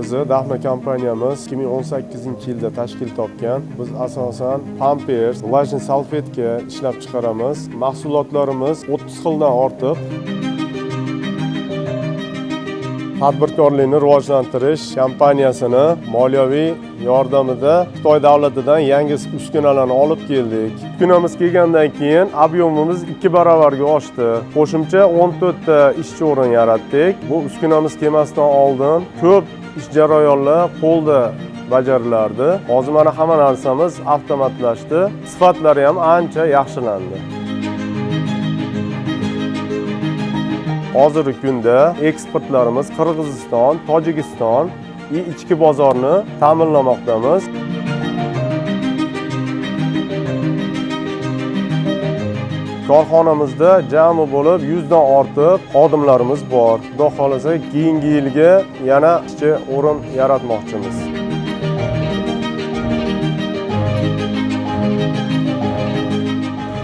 bizni Dafna kompaniyamiz 2018-yilda tashkil topgan. Biz asosan pampers, vlajniy salfetka ishlab chiqaramiz. Mahsulotlarimiz 30 xildan ortiq. Tadbirkorlikni rivojlantirish kompaniyasini moliyaviy yordamida Xitoy davlatidan yangi uskunalarni olib keldik. Uskunamiz kelgandan keyin ob'yomimiz 2 barobarga oshdi. Qo'shimcha 14 ta ishchi o'rin yaratdik. Bu uskunamiz kelmasdan oldin ko'p ish jarayonlari qo'lda bajarilardi. Hozir mana hamma narsamiz avtomatlashdi. Sifatlari ham ancha yaxshilandi. Hozirgi kunda eksportlarimiz Qirg'iziston, Tojikiston va ichki bozorni ta'minlamoqdamiz. Korxonamizda jami bo'lib 100 dan ortiq xodimlarimiz bor. Xudo xolasa keyingi yilga yana ishchi o'rin yaratmoqchimiz.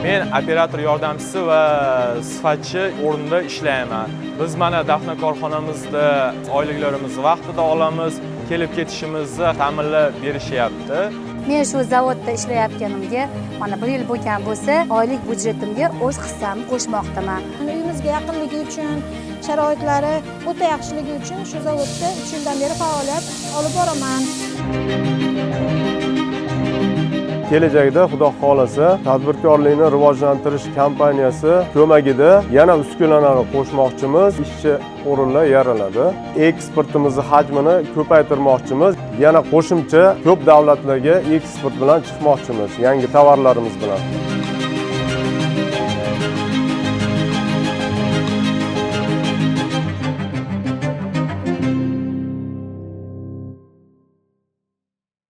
Men operator yordamchisi va sifatchi o'rinda ishlayman. Biz mana Dafna korxonamizda oyliklarimizni vaqtida olamiz, kelib ketishimizni ta'minlab berishyapti. Men shu zavodda ishlayotganimga mana 1 yil bo'lgan bo'lsa, oylik byudjetimga o'z hissamni qo'shmoqdaman. Uyimizga yaqinligi uchun, sharoitlari o'ta yaxshiligi uchun shu zavodda 3 yildan beri faoliyat olib boraman. Kelajakda Xudo xolasa tadbirkorlikni rivojlantirish kompaniyasi ko'magida yana uskunalarni qo'shmoqchimiz, ishchi o'rinlar yaraladi. Eksportimizni hajmini ko'paytirmoqchimiz, yana qo'shimcha ko'p davlatlarga eksport bilan chiqmoqchimiz, yangi tovarlarimiz bilan.